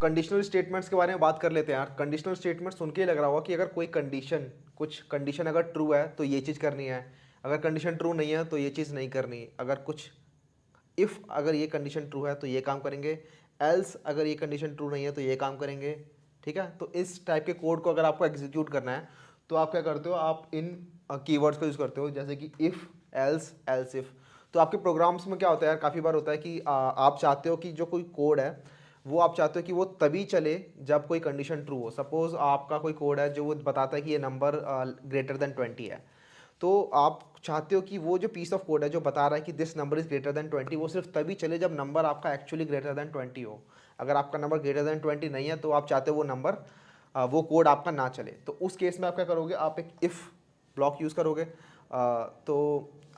Conditional statements के बारे में बात कर लेते हैं यार। कंडीशनल स्टेटमेंट सुन के ही लग रहा होगा कि अगर कोई कंडीशन, कुछ कंडीशन अगर ट्रू है तो ये चीज़ करनी है, अगर कंडीशन ट्रू नहीं है तो ये चीज़ नहीं करनी, अगर कुछ इफ़ अगर ये कंडीशन ट्रू है तो ये काम करेंगे, एल्स अगर ये कंडीशन ट्रू नहीं है तो ये काम करेंगे। ठीक है, तो इस टाइप के कोड को अगर आपको एग्जीक्यूट करना है तो आप क्या करते हो, आप इन कीवर्ड्स का यूज़ करते हो, जैसे कि इफ़, एल्स, एल्स इफ़। तो आपके प्रोग्राम्स में क्या होता है यार, काफ़ी बार होता है कि आप चाहते हो कि जो कोई कोड है वो आप चाहते हो कि वो तभी चले जब कोई कंडीशन ट्रू हो। सपोज़ आपका कोई कोड है जो वो बताता है कि ये नंबर ग्रेटर देन 20 है, तो आप चाहते हो कि वो जो पीस ऑफ कोड है जो बता रहा है कि this number is greater than 20, वो सिर्फ तभी चले जब नंबर आपका एक्चुअली ग्रेटर देन 20 हो। अगर आपका नंबर ग्रेटर देन 20 नहीं है तो आप चाहते हो वो नंबर, वो कोड आपका ना चले। तो उस केस में आप क्या करोगे, आप एक इफ़ ब्लॉक यूज़ करोगे। तो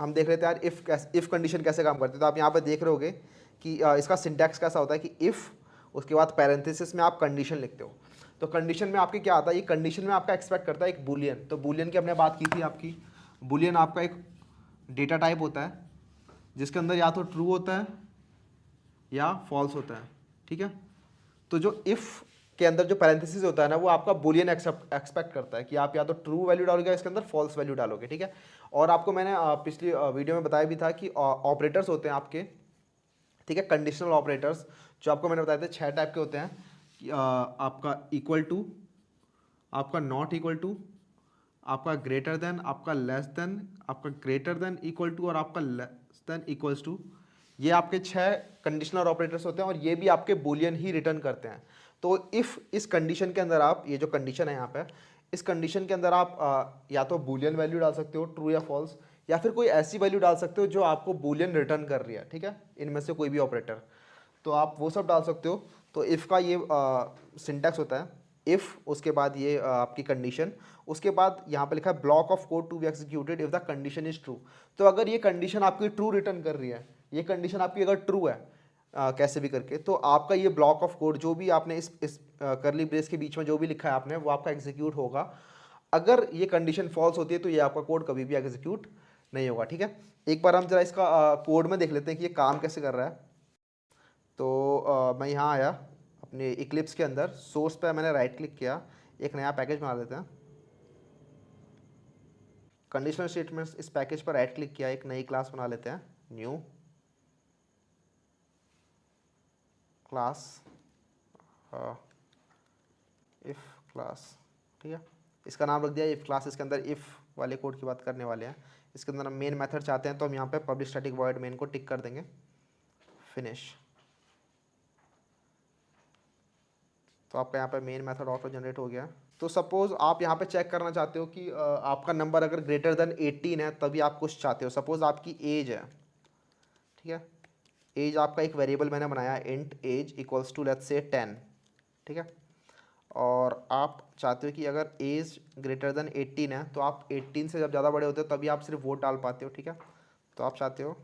हम देख लेते हैं यार इफ़ कंडीशन कैसे काम करती है। तो आप यहाँ पर देख रहे होगे कि इसका सिंटैक्स कैसा होता है कि इफ़, उसके बाद पैरेंथेसिस में आप कंडीशन लिखते हो। तो कंडीशन में आपके क्या आता है, ये कंडीशन में आपका एक्सपेक्ट करता है एक बुलियन। तो बुलियन की हमने बात की थी आपकी, बुलियन आपका एक डेटा टाइप होता है जिसके अंदर या तो ट्रू होता है या फॉल्स होता है। ठीक है, तो जो इफ़ के अंदर जो पैरेंथेसिस होता है ना, वो आपका बुलियन एक्सपेक्ट करता है कि आप या तो ट्रू वैल्यू डालोगे इसके अंदर फॉल्स वैल्यू डालोगे। ठीक है, और आपको मैंने पिछली वीडियो में बताया भी था कि ऑपरेटर्स होते हैं आपके, ठीक है, कंडीशनल ऑपरेटर्स, जो आपको मैंने बताया था 6 टाइप के होते हैं कि आपका इक्वल टू, आपका नॉट इक्वल टू, आपका ग्रेटर देन, आपका लेस देन, आपका ग्रेटर देन इक्वल टू और आपका लेस देन इक्वल्स टू। ये आपके 6 कंडीशनल ऑपरेटर्स होते हैं और ये भी आपके बुलियन ही रिटर्न करते हैं। तो इफ़ इस कंडीशन के अंदर आप, ये जो कंडीशन है यहाँ पे, इस कंडीशन के अंदर आप या तो बुलियन वैल्यू डाल सकते हो ट्रू या फॉल्स, या फिर कोई ऐसी वैल्यू डाल सकते हो जो आपको बुलियन रिटर्न कर रही है। ठीक है, इनमें से कोई भी ऑपरेटर, तो आप वो सब डाल सकते हो। तो इफ़ का ये सिंटैक्स होता है, इफ़, उसके बाद ये आपकी कंडीशन, उसके बाद यहाँ पे लिखा है block of code to be executed if the condition is true. तो अगर ये कंडीशन आपकी ट्रू रिटर्न कर रही है, ये कंडीशन आपकी अगर ट्रू है कैसे भी करके, तो आपका ये ब्लॉक ऑफ कोड जो भी आपने इस करली ब्रेस के बीच में जो भी लिखा है आपने, वो आपका एग्जीक्यूट होगा। अगर ये कंडीशन फॉल्स होती है तो ये आपका कोड कभी भी एग्जीक्यूट नहीं होगा। ठीक है, एक बार हम जरा इसका कोड में देख लेते हैं कि ये काम कैसे कर रहा है। तो मैं यहाँ आया अपने इक्लिप्स के अंदर, सोर्स पे मैंने राइट क्लिक किया, एक नया पैकेज बना लेते हैं। कंडीशनल स्टेटमेंट्स, इस पैकेज पर राइट क्लिक किया, एक नई क्लास बना लेते हैं, न्यू क्लास, इफ़ क्लास। ठीक है, इसका नाम रख दिया इफ़ क्लास। इसके अंदर इफ़ वाले कोड की बात करने वाले हैं। इसके अंदर हम मेन मेथड चाहते हैं तो हम यहाँ पे पब्लिक स्टैटिक वॉइड मेन को टिक कर देंगे, फिनिश। तो आपका यहाँ पे मेन मेथड ऑटो जनरेट हो गया। तो सपोज़ आप यहाँ पे चेक करना चाहते हो कि आपका नंबर अगर ग्रेटर देन 18 है तभी आप कुछ चाहते हो। सपोज़ आपकी एज है, ठीक है, एज आपका एक वेरिएबल मैंने बनाया, int age equals to let's say 10। ठीक है, और आप चाहते हो कि अगर एज ग्रेटर देन 18 है तो आप 18 से जब ज़्यादा बड़े होते हो तभी आप सिर्फ वोट डाल पाते हो। ठीक है, तो आप चाहते हो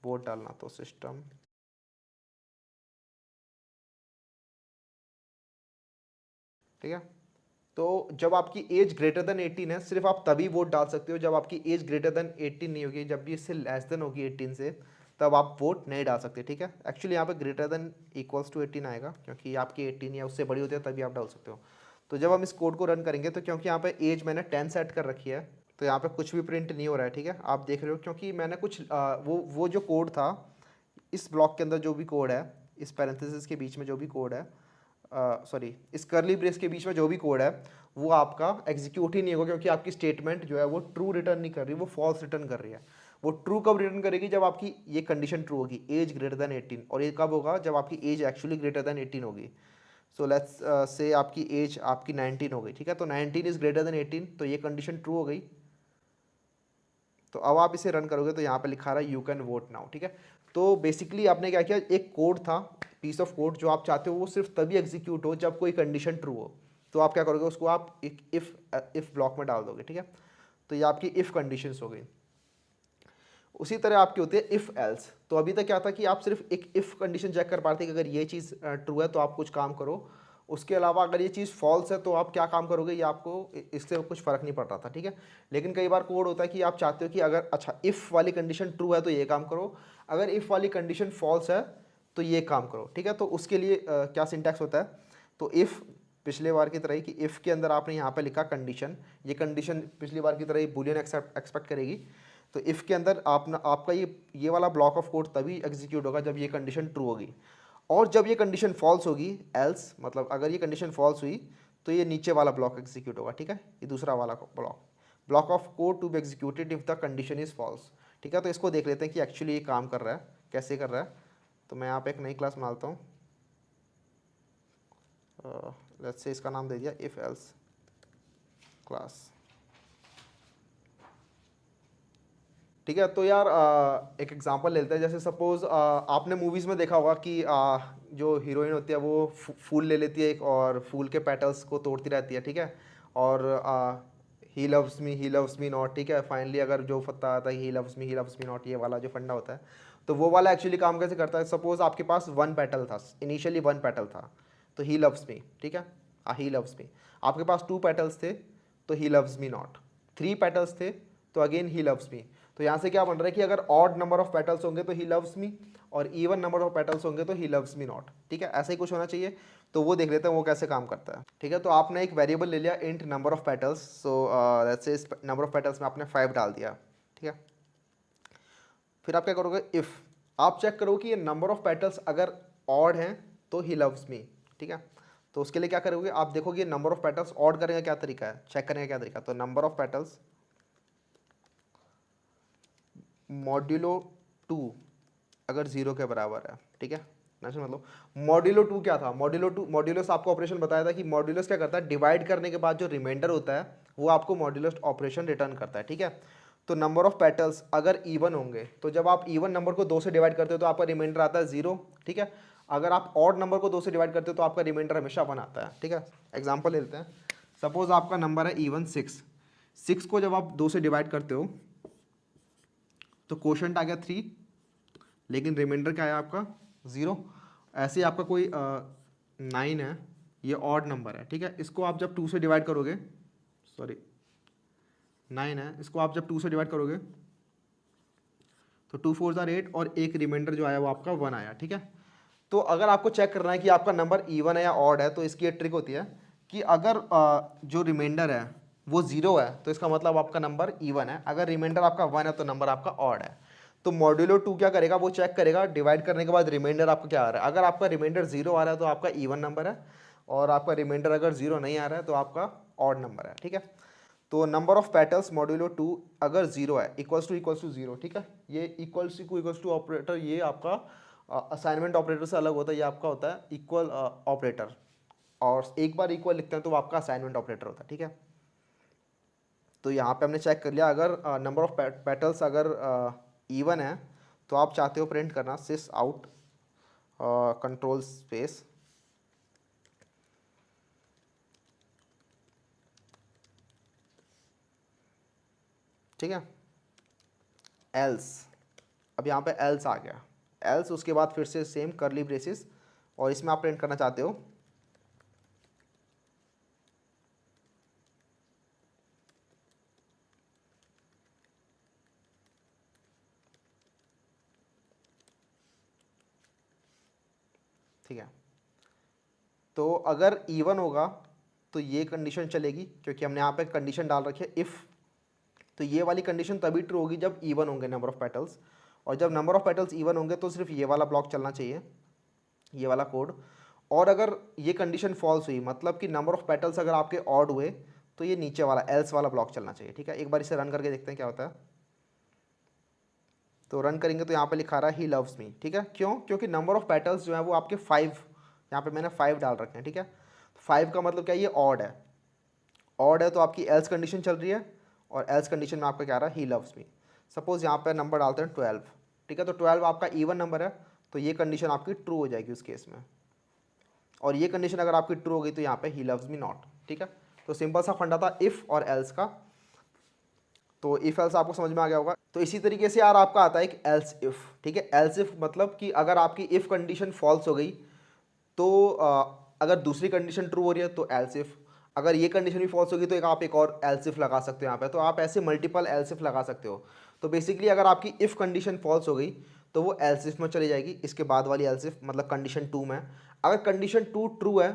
वोट डालना, तो सिस्टम, ठीक है, तो जब आपकी एज ग्रेटर देन 18 है सिर्फ आप तभी वोट डाल सकते हो। जब आपकी एज ग्रेटर देन 18 नहीं होगी, जब भी इससे लेस देन होगी 18 से, तब आप वोट नहीं डाल सकते। ठीक है, एक्चुअली यहाँ पे ग्रेटर देन इक्वल्स टू 18 आएगा क्योंकि आपकी 18 या उससे बड़ी होती है तभी आप डाल सकते हो। तो जब हम इस कोड को रन करेंगे तो क्योंकि यहाँ पे एज मैंने 10 सेट कर रखी है तो यहाँ पे कुछ भी प्रिंट नहीं हो रहा है। ठीक है, आप देख रहे हो क्योंकि मैंने कुछ वो जो कोड था इस ब्लॉक के अंदर, जो भी कोड है, इस पैरेंथेसिस के बीच में जो भी कोड है, सॉरी इस करली ब्रेस के बीच में जो भी कोड है, वो आपका एग्जीक्यूट ही नहीं होगा क्योंकि आपकी स्टेटमेंट जो है वो ट्रू रिटर्न नहीं कर रही, वो फॉल्स रिटर्न कर रही है। वो ट्रू कब रिटर्न करेगी, जब आपकी ये कंडीशन ट्रू होगी, एज ग्रेटर देन 18, और ये कब होगा, जब आपकी एज एक्चुअली ग्रेटर देन 18 होगी। सो लेट्स से आपकी एज आपकी 19 हो गई। ठीक है, तो 19 इज ग्रेटर देन 18, तो ये कंडीशन ट्रू हो गई। तो अब आप इसे रन करोगे तो यहाँ पे लिखा रहा है यू कैन वोट नाउ। ठीक है, तो बेसिकली आपने क्या किया, एक कोड था, पीस ऑफ कोड जो आप चाहते हो वो सिर्फ तभी एग्जीक्यूट हो जब कोई कंडीशन ट्रू हो। तो आप क्या करोगे, उसको आप एक इफ ब्लॉक में डाल दोगे। ठीक है, तो ये आपकी इफ कंडीशंस हो गई। उसी तरह आपकी होती है इफ़ एल्स। तो अभी तक क्या था कि आप सिर्फ एक इफ़ कंडीशन चेक कर पाते कि अगर ये चीज़ ट्रू है तो आप कुछ काम करो, उसके अलावा अगर ये चीज़ फॉल्स है तो आप क्या काम करोगे, ये आपको इससे कुछ फ़र्क नहीं पड़ रहा था। ठीक है, लेकिन कई बार कोड होता है कि आप चाहते हो कि अगर अच्छा इफ़ वाली कंडीशन ट्रू है तो ये काम करो, अगर इफ़ वाली कंडीशन फॉल्स है तो ये काम करो, ठीक है। तो उसके लिए क्या सिंटैक्स होता है, तो इफ़ पिछले बार की तरह ही कि इफ़ के अंदर आपने यहाँ पे लिखा कंडीशन, ये कंडीशन पिछली बार की तरह ही बूलियन एक्सपेक्ट करेगी। तो इफ़ के अंदर आपका ये वाला ब्लॉक ऑफ कोड तभी एग्जीक्यूट होगा जब ये कंडीशन ट्रू होगी, और जब ये कंडीशन फॉल्स होगी, एल्स मतलब अगर ये कंडीशन फॉल्स हुई तो ये नीचे वाला ब्लॉक एग्जीक्यूट होगा, ठीक है। ये दूसरा वाला block of code to be executed if the condition is false, ठीक है। तो इसको देख लेते हैं कि एक्चुअली ये काम कर रहा है, कैसे कर रहा है। तो मैं यहाँ पे एक नई क्लास बनाता हूँ, लेट्स से इसका नाम दे दिया इफ एल्स क्लास, ठीक है। तो यार एक एग्जांपल लेते हैं, जैसे सपोज आपने मूवीज़ में देखा होगा कि जो हीरोइन होती है वो फूल ले लेती है एक, और फूल के पेटल्स को तोड़ती रहती है, ठीक है। और ही लव्स मी नॉट, ठीक है। फाइनली अगर जो फत्ता आता है ही लव्स मी नॉट, ये वाला जो फंडा होता है, तो वो वाला एक्चुअली काम कैसे करता है। सपोज आपके पास वन पेटल था, इनिशियली वन पेटल था, तो ही लव्स मी, ठीक है, ही लव्स मी। आपके पास टू पेटल्स थे तो he loves me not, three petals थे तो अगेन ही लव्स मी। तो यहाँ से क्या बन रहा है कि अगर ऑड नंबर ऑफ पेटल्स होंगे तो ही लव्स मी, और इवन नंबर ऑफ पेटल्स होंगे तो ही लव्स मी नॉट, ठीक है। ऐसे ही कुछ होना चाहिए। तो वो देख लेते हैं वो कैसे काम करता है, ठीक है। तो आपने एक वेरिएबल ले लिया int number of petals, so let's say इस नंबर ऑफ पेटल्स में आपने 5 डाल दिया, ठीक है। फिर आप क्या करोगे, इफ़ आप चेक करो कि ये नंबर ऑफ पेटल्स अगर ऑड हैं तो ही लव्स मी, ठीक है। तो उसके लिए क्या करोगे, आप देखोगे नंबर ऑफ पेटल्स ऑड करने का क्या तरीका है, चेक करने का क्या तरीका। तो नंबर ऑफ पेटल्स मॉड्यूलो 2 अगर 0 के बराबर है, ठीक है। नेक्स्ट मतलब मॉड्यूलो 2 क्या था, मॉड्यूलस आपको ऑपरेशन बताया था कि मॉड्यूलस क्या करता है, डिवाइड करने के बाद जो रिमाइंडर होता है वो आपको मॉड्यूलस ऑपरेशन रिटर्न करता है, ठीक है। तो नंबर ऑफ पेटल्स अगर इवन होंगे, तो जब आप इवन नंबर को 2 से डिवाइड करते हो तो आपका रिमाइंडर आता है 0, ठीक है। अगर आप ऑड नंबर को 2 से डिवाइड करते हो तो आपका रिमाइंडर हमेशा 1 आता है, ठीक है। एग्जाम्पल ले लेते हैं, सपोज आपका नंबर है इवन 6 को जब आप 2 से डिवाइड करते हो तो क्वोशंट आ गया 3, लेकिन रिमाइंडर क्या है आपका 0। ऐसे ही आपका कोई 9 है, ये ऑड नंबर है, ठीक है। इसको आप जब 2 से डिवाइड करोगे, सॉरी 9 है, इसको आप जब 2 से डिवाइड करोगे तो 2 4 ज़ार 8, और एक रिमाइंडर जो आया वो आपका 1 आया, ठीक है। तो अगर आपको चेक करना है कि आपका नंबर इवन है या ऑड है, तो इसकी एक ट्रिक होती है कि अगर जो रिमाइंडर है वो 0 है तो इसका मतलब आपका नंबर इवन है, अगर रिमाइंडर आपका 1 है तो नंबर आपका ऑड है। तो मॉड्यूलो 2 क्या करेगा, वो चेक करेगा डिवाइड करने के बाद रिमाइंडर आपका क्या आ रहा है। अगर आपका रिमाइंडर 0 आ रहा है तो आपका इवन नंबर है, और आपका रिमाइंडर अगर 0 नहीं आ रहा है तो आपका ऑड नंबर है, ठीक है। तो नंबर ऑफ पेटल्स मॉड्यूलो 2 अगर 0 है, इक्वल्स टू 0, ठीक है। ये इक्वल्स टू ऑपरेटर ये आपका असाइनमेंट ऑपरेटर से अलग होता है, ये आपका होता है इक्वल ऑपरेटर, और एक बार इक्वल लिखते हैं तो वो आपका असाइनमेंट ऑपरेटर होता है, ठीक है। तो यहाँ पे हमने चेक कर लिया, अगर नंबर ऑफ पेटल्स अगर इवन है तो आप चाहते हो प्रिंट करना सिस आउट कंट्रोल स्पेस, ठीक है, एल्स। अब यहाँ पे एल्स आ गया, एल्स उसके बाद फिर से सेम करली ब्रेसिस, और इसमें आप प्रिंट करना चाहते हो ठीक है। तो अगर इवन होगा तो ये कंडीशन चलेगी, क्योंकि हमने यहाँ पे कंडीशन डाल रखी है इफ़। तो ये वाली कंडीशन तभी ट्रू होगी जब इवन होंगे नंबर ऑफ पेटल्स, और जब नंबर ऑफ पेटल्स इवन होंगे तो सिर्फ ये वाला ब्लॉक चलना चाहिए, ये वाला कोड। और अगर ये कंडीशन फॉल्स हुई, मतलब कि नंबर ऑफ पेटल्स अगर आपके ऑड हुए, तो ये नीचे वाला एल्स वाला ब्लॉक चलना चाहिए, ठीक है। एक बार इसे रन करके देखते हैं क्या होता है। तो रन करेंगे तो यहाँ पे लिखा रहा है ही लव्स मी, ठीक है। क्यों, क्योंकि नंबर ऑफ पेटल्स जो है वो आपके 5, यहाँ पे मैंने 5 डाल रखे हैं, ठीक है। 5 का मतलब क्या, ये ऑड है, ऑड है तो आपकी एल्स कंडीशन चल रही है, और एल्स कंडीशन में आपका क्या रहा है, ही लव्स मी। सपोज यहाँ पे नंबर डालते हैं 12, ठीक है। तो 12 आपका इवन नंबर है, तो ये कंडीशन आपकी ट्रू हो जाएगी उस केस में, और ये कंडीशन अगर आपकी ट्रू हो गई तो यहाँ पे ही लव्स मी नॉट, ठीक है। तो सिंपल सा फंडा था इफ़ और एल्स का। तो इफ़ एल्स आपको समझ में आ गया होगा। तो इसी तरीके से यार आपका आता है एक एल्स इफ़, ठीक है। एल्स इफ़ मतलब कि अगर आपकी इफ़ कंडीशन फॉल्स हो गई तो अगर दूसरी कंडीशन ट्रू हो रही है तो एल्स इफ़, अगर ये कंडीशन भी फॉल्स होगी तो आप एक और एल्स इफ़ लगा सकते हो यहाँ पे। तो आप ऐसे मल्टीपल एल्स इफ़ लगा सकते हो। तो बेसिकली अगर आपकी इफ़ कंडीशन फॉल्स हो गई तो वो एल्सिफ में चली जाएगी, इसके बाद वाली एल्सिफ मतलब कंडीशन 2 में। अगर कंडीशन 2 ट्रू है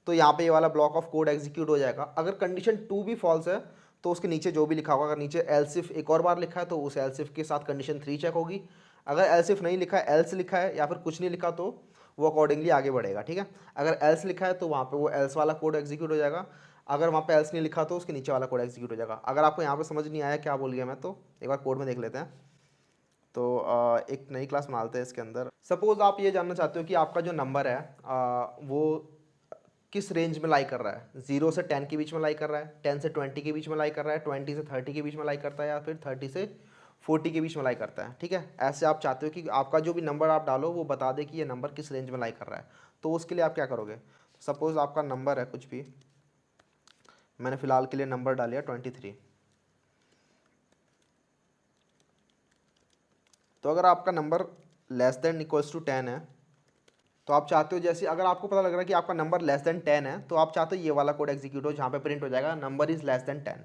तो यहाँ पे ये वाला ब्लॉक ऑफ कोड एग्जीक्यूट हो जाएगा। अगर कंडीशन 2 भी फॉल्स है तो उसके नीचे जो भी लिखा होगा, अगर नीचे एल्सिफ एक और बार लिखा है तो उस एल्सिफ के साथ कंडीशन 3 चेक होगी। अगर एल्सिफ नहीं लिखा है, एल्स लिखा है या फिर कुछ नहीं लिखा तो वो अकॉर्डिंगली आगे बढ़ेगा, ठीक है। अगर एल्स लिखा है तो वहाँ पे वो एल्स वाला कोड एग्जीक्यूट हो जाएगा। अगर वहाँ पे एल्स नहीं लिखा तो उसके नीचे वाला कोड एग्जीक्यूट हो जाएगा। अगर आपको यहाँ पे समझ नहीं आया क्या बोल गया मैं, तो एक बार कोड में देख लेते हैं। तो एक नई क्लास बना लेते हैं इसके अंदर। सपोज आप ये जानना चाहते हो कि आपका जो नंबर है वो किस रेंज में लाई कर रहा है, 0 से 10 के बीच में लाई कर रहा है, 10 से 20 के बीच में लाई कर रहा है, 20 से 30 के बीच में लाई करता है, या फिर 30 से 40 के बीच में लाई करता है, ठीक है। ऐसे आप चाहते हो कि आपका जो भी नंबर आप डालो वो बता दे कि ये नंबर किस रेंज में लाई कर रहा है। तो उसके लिए आप क्या करोगे, सपोज आपका नंबर है कुछ भी, मैंने फ़िलहाल के लिए नंबर डालिया 23। तो अगर आपका number less than equals to 10 है तो आप चाहते हो, जैसे अगर आपको पता लग रहा है कि आपका नंबर लेस देन 10 है तो आप चाहते हो ये वाला कोड एग्जीक्यूट हो जहाँ पे प्रिंट हो जाएगा नंबर इज़ लेस देन 10,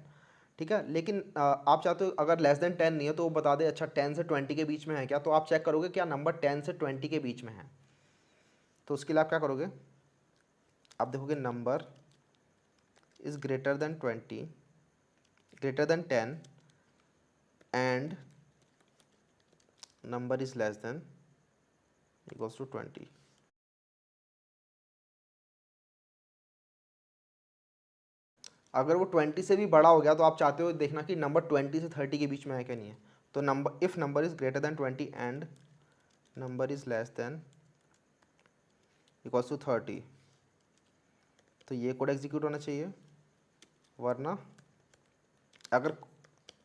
ठीक है। लेकिन आप चाहते हो अगर लेस देन 10 नहीं है तो वो बता दे अच्छा 10 से 20 के बीच में है क्या, तो आप चेक करोगे क्या नंबर 10 से 20 के बीच में है। तो उसके लिए आप क्या करोगे, आप देखोगे number is greater than 20, greater than 10 and number is less than equals to 20। अगर वो 20 से भी बड़ा हो गया तो आप चाहते हो देखना कि नंबर 20 से 30 के बीच में है क्या नहीं है। तो number if number is greater than 20 and number is less than equals to 30, तो ये कोड एग्जीक्यूट होना चाहिए। वरना अगर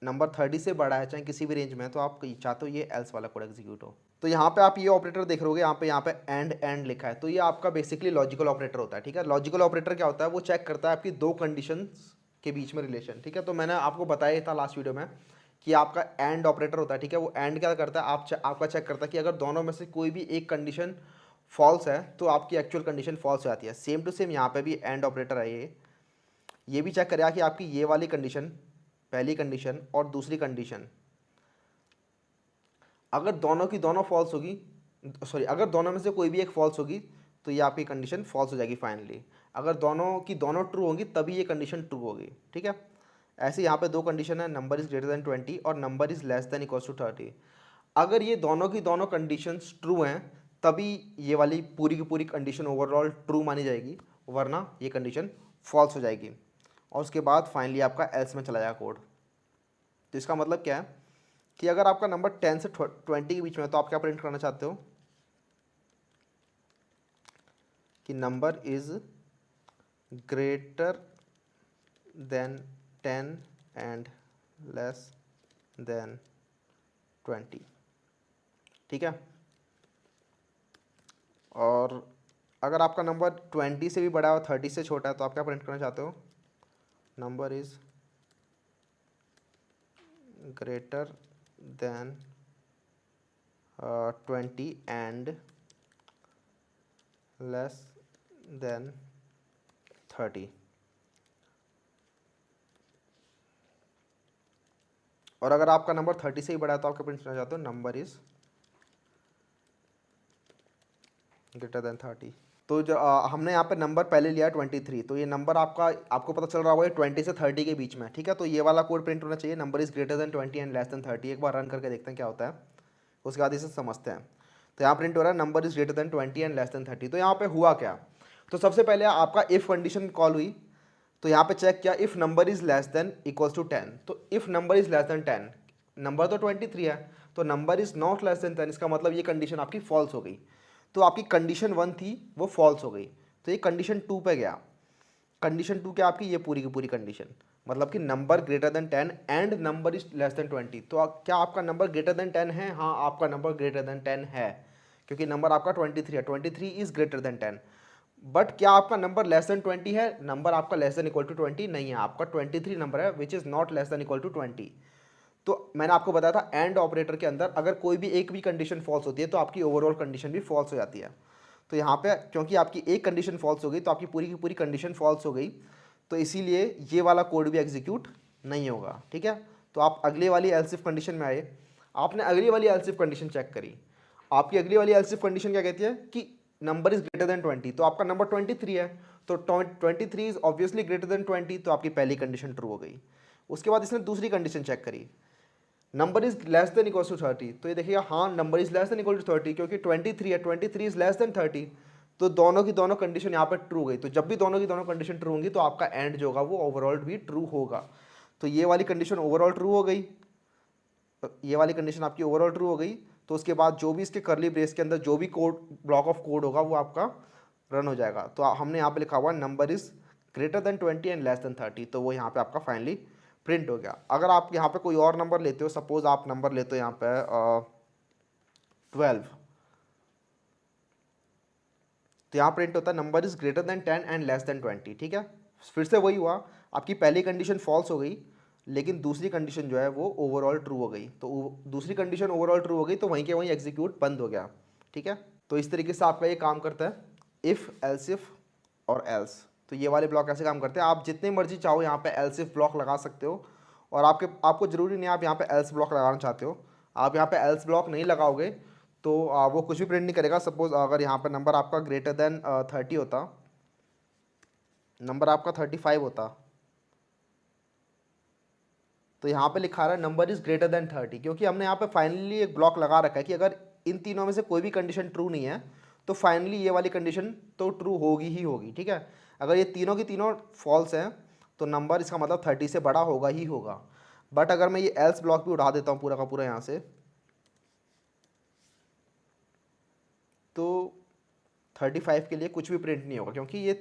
नंबर 30 से बड़ा है चाहे किसी भी रेंज में, तो आप चाहते हो ये एल्स वाला कोड एग्जीक्यूट हो। तो यहाँ पे आप ये ऑपरेटर देख रहोगे, यहाँ पे एंड लिखा है, तो ये आपका बेसिकली लॉजिकल ऑपरेटर होता है, ठीक है। लॉजिकल ऑपरेटर क्या होता है, वो चेक करता है आपकी दो कंडीशंस के बीच में रिलेशन, ठीक है। तो मैंने आपको बताया था लास्ट वीडियो में कि आपका एंड ऑपरेटर होता है, ठीक है। वो एंड क्या करता है, आपका चेक करता है कि अगर दोनों में से कोई भी एक कंडीशन फॉल्स है तो आपकी एक्चुअल कंडीशन फॉल्स हो जाती है। सेम टू सेम यहाँ पे भी एंड ऑपरेटर है, ये भी चेक करेगा कि आपकी ये वाली कंडीशन, पहली कंडीशन और दूसरी कंडीशन, अगर दोनों की दोनों फॉल्स होगी, सॉरी अगर दोनों में से कोई भी एक फॉल्स होगी तो ये आपकी कंडीशन फॉल्स हो जाएगी फाइनली। अगर दोनों की दोनों ट्रू होंगी तभी ये कंडीशन ट्रू होगी, ठीक है। ऐसे यहाँ पे दो कंडीशन है, नंबर इज़ ग्रेटर देन 20 और number is less than equals to 30। अगर ये दोनों की दोनों कंडीशंस ट्रू हैं तभी ये वाली पूरी की पूरी कंडीशन ओवरऑल ट्रू मानी जाएगी, वरना ये कंडीशन फॉल्स हो जाएगी। और उसके बाद फाइनली आपका एल्स में चला जाएगा कोड। तो इसका मतलब क्या है कि अगर आपका नंबर 10 से 20 के बीच में है तो आप क्या प्रिंट करना चाहते हो कि number is greater than 10 and less than 20, ठीक है। और अगर आपका नंबर 20 से भी बड़ा है और 30 से छोटा है तो आप क्या प्रिंट करना चाहते हो, number is greater than 20 and less than 30। और अगर आपका नंबर 30 से ही बड़ा है तो आप क्या प्रिंट करना चाहते हो, नंबर इज ग्रेटर देन 30। तो जो हमने यहाँ पे नंबर पहले लिया 23, तो ये नंबर आपको पता चल रहा होगा 20 से 30 के बीच में, ठीक है। तो ये वाला कोड प्रिंट होना चाहिए, number is greater than 20 and less than 30। एक बार रन करके देखते हैं क्या होता है, उसके बाद इसे समझते हैं। तो यहाँ प्रिंट हो रहा है number is greater than 20 and less than 30। तो यहाँ पे हुआ क्या, तो सबसे पहले आपका इफ़ कंडीशन कॉल हुई, तो यहाँ पे चेक किया if number is less than equals to 10। तो if number is less than 10, number तो 23 है तो number is not less than 10, इसका मतलब ये कंडीशन आपकी फॉल्स हो गई। तो आपकी कंडीशन 1 थी वो फॉल्स हो गई, तो ये कंडीशन 2 पे गया। कंडीशन 2 क्या आपकी, ये पूरी की पूरी कंडीशन, मतलब कि number greater than 10 and number is less then 20। तो क्या आपका नंबर ग्रेटर देन 10 है, हाँ आपका नंबर ग्रेटर देन 10 है क्योंकि नंबर आपका 23 है, 23 इज ग्रेटर देन 10। बट क्या आपका नंबर लेस देन 20 है, नंबर आपका लेस देन इक्वल टू 20 नहीं है, आपका 23 नंबर है which is not less than equal to 20। तो मैंने आपको बताया था एंड ऑपरेटर के अंदर अगर कोई भी एक भी कंडीशन फॉल्स होती है तो आपकी ओवरऑल कंडीशन भी फॉल्स हो जाती है। तो यहाँ पे क्योंकि आपकी एक कंडीशन फॉल्स हो गई तो आपकी पूरी की पूरी कंडीशन फॉल्स हो गई, तो इसीलिए ये वाला कोड भी एग्जीक्यूट नहीं होगा, ठीक है। तो आप अगले वाली एल्स इफ कंडीशन में आए, आपने अगली वाली एल्स इफ कंडीशन चेक करी, आपकी अगली वाली एल्स इफ कंडीशन क्या कहती है कि नंबर इज ग्रेटर देन 20, तो आपका नंबर 23 है, तो 23 इज ऑब्वियसली ग्रेटर देन 20, तो आपकी पहली कंडीशन ट्रू हो गई। उसके बाद इसने दूसरी कंडीशन चेक करी, number is less than equal to 30, तो ये देखिएगा हाँ number is less than equal to 30, क्योंकि 23 है, 23 इज लेस देन 30, तो दोनों की दोनों कंडीशन यहाँ पर ट्रू गई। तो जब भी दोनों की दोनों कंडीशन ट्रू होंगी तो आपका एंड जो होगा वो ओवरऑल भी ट्रू होगा। तो ये वाली कंडीशन ओवरऑल ट्रू हो गई, ये वाली कंडीशन आपकी ओवरऑल ट्रू हो गई। तो उसके बाद जो भी इसके करली ब्रेस के अंदर जो भी कोड ब्लॉक ऑफ कोड होगा वो आपका रन हो जाएगा। तो हमने यहाँ पे लिखा हुआ number is greater than 20 and less than 30, तो वो यहाँ पे आपका फाइनली प्रिंट हो गया। अगर आप यहाँ पे कोई और नंबर लेते हो, सपोज आप नंबर लेते हो यहाँ पे 12, तो यहाँ प्रिंट होता है number is greater than 10 and less than 20, ठीक है। फिर से वही हुआ, आपकी पहली कंडीशन फॉल्स हो गई, लेकिन दूसरी कंडीशन जो है वो ओवरऑल ट्रू हो गई। तो दूसरी कंडीशन ओवरऑल ट्रू हो गई तो वहीं के वहीं एग्जीक्यूट बंद हो गया, ठीक है। तो इस तरीके से आपका ये काम करता है इफ़ एल्स इफ और एल्स। तो ये वाले ब्लॉक ऐसे काम करते हैं, आप जितने मर्जी चाहो यहाँ पे एल्स इफ ब्लॉक लगा सकते हो, और आपको ज़रूरी नहीं आप यहाँ पे एल्स ब्लॉक लगाना चाहते हो। आप यहाँ पे एल्स ब्लॉक नहीं लगाओगे तो वो कुछ भी प्रिंट नहीं करेगा। सपोज अगर यहाँ पर नंबर आपका ग्रेटर देन 30 होता, नंबर आपका 35 होता, तो यहाँ पे लिखा रहा है नंबर इज ग्रेटर देन 30, क्योंकि हमने यहाँ पे फाइनली एक ब्लॉक लगा रखा है कि अगर इन तीनों में से कोई भी कंडीशन ट्रू नहीं है तो फाइनली ये वाली कंडीशन तो ट्रू होगी ही होगी, ठीक है। अगर ये तीनों की तीनों फॉल्स हैं तो नंबर इसका मतलब 30 से बड़ा होगा ही होगा। बट अगर मैं ये एल्स ब्लॉक भी उठा देता हूँ पूरा का पूरा यहाँ से, तो 35 के लिए कुछ भी प्रिंट नहीं होगा, क्योंकि ये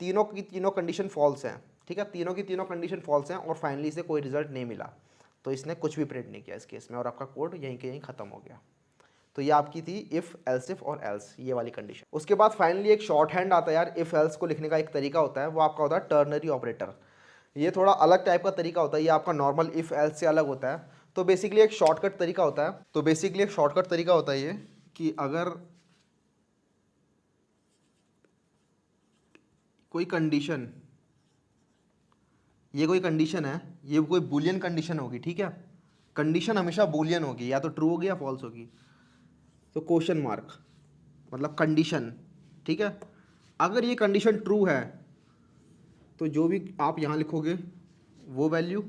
तीनों की तीनों कंडीशन फॉल्स हैं, ठीक है। तीनों की तीनों कंडीशन फॉल्स हैं और फाइनली इसे कोई रिजल्ट नहीं मिला, तो इसने कुछ भी प्रिंट नहीं किया इस केस में, और आपका कोड यहीं के यहीं ख़त्म हो गया। तो ये आपकी थी इफ़ एल्स इफ और एल्स, ये वाली कंडीशन। उसके बाद फाइनली एक शॉर्ट हैंड आता है यार, इफ़ एल्स को लिखने का एक तरीका होता है, वो आपका होता है टर्नरी ऑपरेटर। ये थोड़ा अलग टाइप का तरीका होता है, ये आपका नॉर्मल इफ़ एल्स से अलग होता है। तो बेसिकली एक शॉर्टकट तरीका होता है, ये कि अगर कोई कंडीशन, ये कोई कंडीशन है, ये कोई बूलियन कंडीशन होगी, ठीक है। कंडीशन हमेशा बूलियन होगी, या तो ट्रू होगी या फॉल्स होगी। तो क्वेश्चन मार्क मतलब कंडीशन, ठीक है। अगर ये कंडीशन ट्रू है तो जो भी आप यहाँ लिखोगे वो वैल्यू,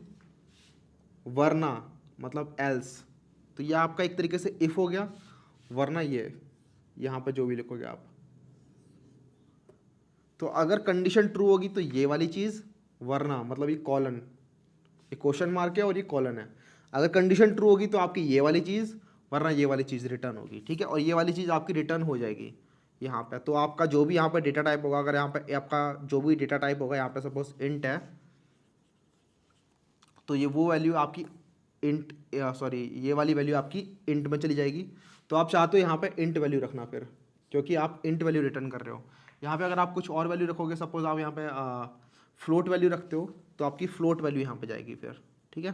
वरना मतलब एल्स, तो ये आपका एक तरीके से इफ़ हो गया, वरना ये यहाँ पे जो भी लिखोगे आप। तो अगर कंडीशन ट्रू होगी तो ये वाली चीज़, वरना मतलब ये कॉलन, ये क्वेश्चन मार्क है और ये कॉलन है। अगर कंडीशन ट्रू होगी तो आपकी ये वाली चीज़, वरना ये वाली चीज़ रिटर्न होगी, ठीक है। और ये वाली चीज़ आपकी रिटर्न हो जाएगी यहाँ पे। तो आपका जो भी यहाँ पे डेटा टाइप होगा, अगर यहाँ पे आपका जो भी डेटा टाइप होगा, यहाँ पे सपोज इंट है, तो ये वो वैल्यू आपकी इंट, सॉरी ये वाली वैल्यू आपकी इंट में चली जाएगी। तो आप चाहते हो यहाँ पे इंट वैल्यू रखना फिर, क्योंकि आप इंट वैल्यू रिटर्न कर रहे हो। यहाँ पे अगर आप कुछ और वैल्यू रखोगे, सपोज आप यहाँ पे फ्लोट वैल्यू रखते हो, तो आपकी फ्लोट वैल्यू यहाँ पे जाएगी फिर, ठीक है।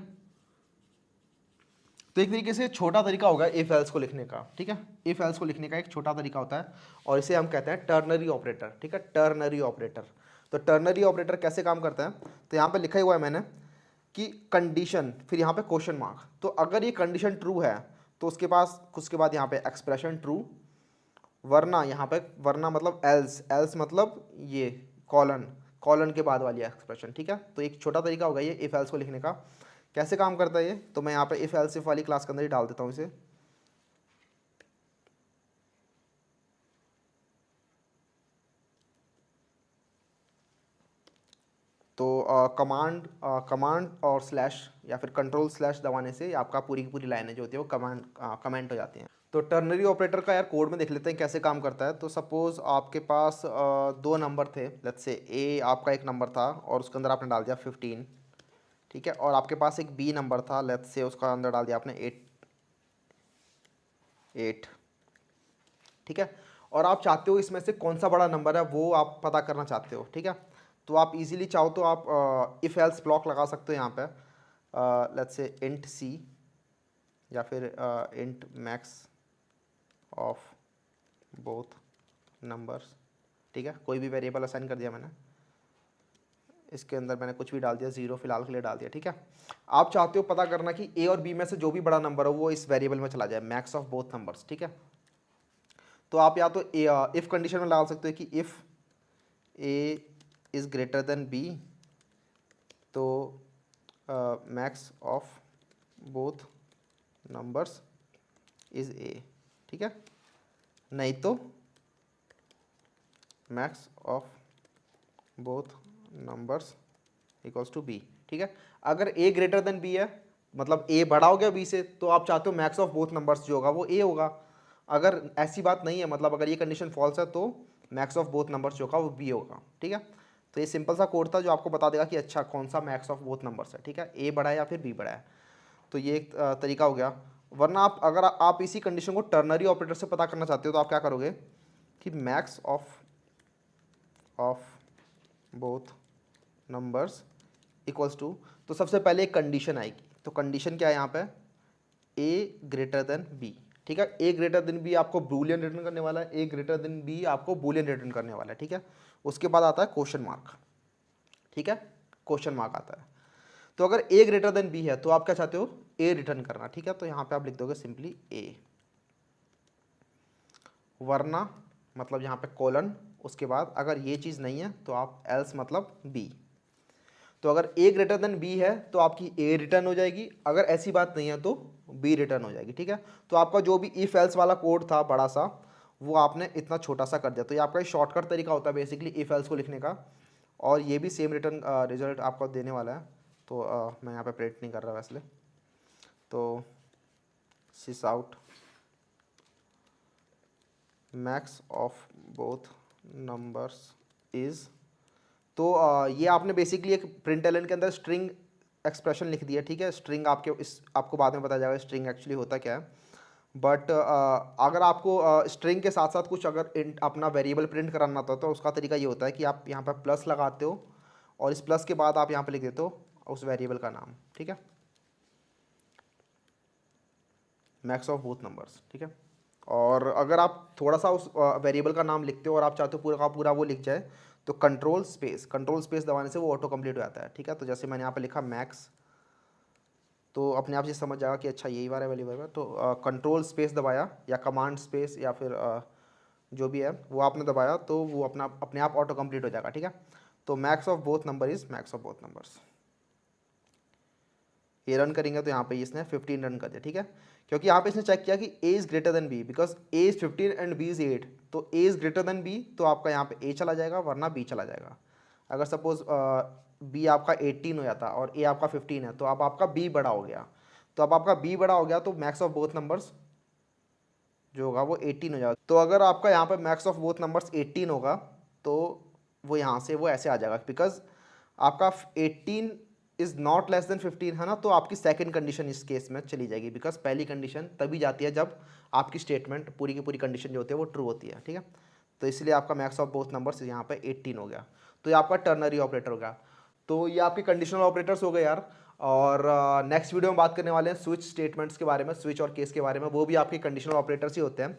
तो एक तरीके से छोटा तरीका होगा इफ एल्स को लिखने का, ठीक है। इफ एल्स को लिखने का एक छोटा तरीका होता है और इसे हम कहते हैं टर्नरी ऑपरेटर, ठीक है, टर्नरी ऑपरेटर। तो टर्नरी ऑपरेटर कैसे काम करता है, तो यहाँ पे लिखा हुआ है मैंने कि कंडीशन, फिर यहाँ पे क्वेश्चन मार्क। तो अगर ये कंडीशन ट्रू है तो उसके बाद यहाँ पे एक्सप्रेशन ट्रू, वरना यहाँ पे, वरना मतलब एल्स, एल्स मतलब ये कॉलन, कॉलन के बाद वाली एक्सप्रेशन, ठीक है। तो एक छोटा तरीका होगा ये इफ एल्स को लिखने का। कैसे काम करता है ये, तो मैं यहाँ पे इफ एल्स इफ वाली क्लास के अंदर ही डाल देता हूँ इसे। तो कमांड और स्लैश या फिर कंट्रोल स्लैश दबाने से आपका पूरी की पूरी लाइनें जो होती है वो कमेंट हो जाती हैं। तो टर्नरी ऑपरेटर का यार कोड में देख लेते हैं कैसे काम करता है। तो सपोज़ आपके पास दो नंबर थे, लेट्स से ए आपका एक नंबर था और उसके अंदर आपने डाल दिया 15, ठीक है। और आपके पास एक बी नंबर था, लेट्स से उसका अंदर डाल दिया आपने 8, ठीक है। और आप चाहते हो इसमें से कौन सा बड़ा नंबर है वो आप पता करना चाहते हो, ठीक है। तो आप इजीली चाहो तो आप इफ़ एल्स ब्लॉक लगा सकते हो यहाँ पे, लेट्स से इंट सी या फिर int max of both numbers, ठीक है। कोई भी वेरिएबल असाइन कर दिया मैंने, इसके अंदर मैंने कुछ भी डाल दिया, 0 फिलहाल के लिए डाल दिया, ठीक है। आप चाहते हो पता करना कि ए और बी में से जो भी बड़ा नंबर हो वो इस वेरिएबल में चला जाए, मैक्स ऑफ बोथ नंबर्स, ठीक है। तो आप या तो इफ़ कंडीशन में लगा सकते हो कि if A is greater than B तो max of both numbers is A, ठीक है। नहीं तो max of both numbers equals to B, ठीक है। अगर ए ग्रेटर देन बी है, मतलब ए बड़ा हो गया बी से, तो आप चाहते हो मैक्स ऑफ बोथ नंबर्स जो होगा वो ए होगा। अगर ऐसी बात नहीं है, मतलब अगर ये कंडीशन फॉल्स है, तो मैक्स ऑफ बोथ नंबर्स जो होगा वो बी होगा, ठीक है। तो ये सिंपल सा कोड था जो आपको बता देगा कि अच्छा कौन सा मैक्स ऑफ बोथ नंबर्स है, ठीक है, ए बड़ा है या फिर बी बड़ा है। तो ये एक तरीका हो गया। वरना आप अगर आप इसी कंडीशन को टर्नरी ऑपरेटर से पता करना चाहते हो तो आप क्या करोगे कि max of both numbers equals to, तो सबसे पहले एक कंडीशन आएगी। तो कंडीशन क्या है यहाँ पे, ए ग्रेटर देन बी, ठीक है। ए ग्रेटर देन बी आपको बूलियन रिटर्न करने वाला है, ए ग्रेटर देन बी आपको बूलियन रिटर्न करने वाला है, ठीक है। उसके बाद आता है क्वेश्चन मार्क, ठीक है, क्वेश्चन मार्क आता है। तो अगर ए ग्रेटर देन बी है तो आप क्या चाहते हो, ए रिटर्न करना, ठीक है। तो यहाँ पे आप लिख दोगे सिंपली ए, वरना मतलब यहाँ पे कोलन, उसके बाद अगर ये चीज़ नहीं है तो आप एल्स मतलब बी। तो अगर ए ग्रेटर देन बी है तो आपकी ए रिटर्न हो जाएगी, अगर ऐसी बात नहीं है तो बी रिटर्न हो जाएगी, ठीक है। तो आपका जो भी इफ एल्स वाला कोड था बड़ा सा, वो आपने इतना छोटा सा कर दिया। तो ये आपका शॉर्टकट तरीका होता है बेसिकली इफ एल्स को लिखने का, और ये भी सेम रिटर्न रिजल्ट आपको देने वाला है। तो मैं यहाँ पे प्रिंट नहीं कर रहा वैसे, तो सिस out max of both numbers is, तो ये आपने बेसिकली एक प्रिंटलन के अंदर स्ट्रिंग एक्सप्रेशन लिख दिया, ठीक है। स्ट्रिंग आपको बाद में बताया जाएगा स्ट्रिंग एक्चुअली होता क्या है। बट अगर आपको स्ट्रिंग के साथ साथ कुछ अगर अपना वेरिएबल प्रिंट कराना होता है तो उसका तरीका ये होता है कि आप यहाँ पर प्लस लगाते हो और इस प्लस के बाद आप यहाँ पर लिख देते हो उस वेरिएबल का नाम, ठीक है, मैक्स ऑफ बोथ नंबर्स, ठीक है। और अगर आप थोड़ा सा उस वेरिएबल का नाम लिखते हो और आप चाहते हो पूरा का पूरा वो लिख जाए, तो कंट्रोल स्पेस दबाने से वो ऑटो कंप्लीट हो जाता है, ठीक है। तो जैसे मैंने यहाँ पे लिखा मैक्स, तो अपने आप से समझ जाएगा कि अच्छा यही वाला वेरिएबल है। तो कंट्रोल स्पेस दबाया या कमांड स्पेस या फिर जो भी है वो आपने दबाया तो वो अपने आप ऑटो कंप्लीट हो जाएगा, ठीक है। तो max of both number is max of both numbers. ये रन करेंगे तो यहाँ पे इसने 15 रन कर दिया, ठीक है। क्योंकि यहाँ पे इसने चेक किया कि a is greater then b, because a is 15 and b is 8, तो a is greater then b, तो आपका यहाँ पे a चला जाएगा वरना b चला जाएगा। अगर सपोज b आपका 18 हो जाता और a आपका 15 है, तो अब आपका b बड़ा हो गया, तो अब आपका b बड़ा हो गया तो मैक्स ऑफ बोथ नंबर्स जो होगा वो 18 हो जाएगा। तो अगर आपका यहाँ पे मैक्स ऑफ बोथ नंबर्स 18 होगा तो वो यहाँ से वो ऐसे आ जाएगा, बिकॉज आपका 18 इज़ नॉट लेस देन 15 है ना, तो आपकी सेकंड कंडीशन इस केस में चली जाएगी, बिकॉज पहली कंडीशन तभी जाती है जब आपकी स्टेटमेंट पूरी की पूरी कंडीशन जो होती है वो ट्रू होती है, ठीक है। तो इसलिए आपका मैक्स ऑफ बोथ नंबर्स यहाँ पे 18 हो गया, तो ये आपका टर्नरी ऑपरेटर हो गया। तो ये आपके कंडीशनल ऑपरेटर्स हो गए यार। और नेक्स्ट वीडियो में बात करने वाले हैं स्विच स्टेटमेंट्स के बारे में, स्विच और केस के बारे में, वो भी आपके कंडीशनल ऑपरेटर्स ही होते हैं।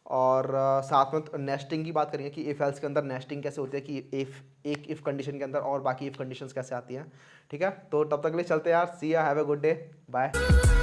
और साथ में नेस्टिंग की बात करेंगे कि इफ एल्स के अंदर नेस्टिंग कैसे होती है, कि एक इफ कंडीशन के अंदर और बाकी इफ कंडीशंस कैसे आती हैं, ठीक है। तो तब तक के लिए चलते हैं यार, see ya, have a good day, bye.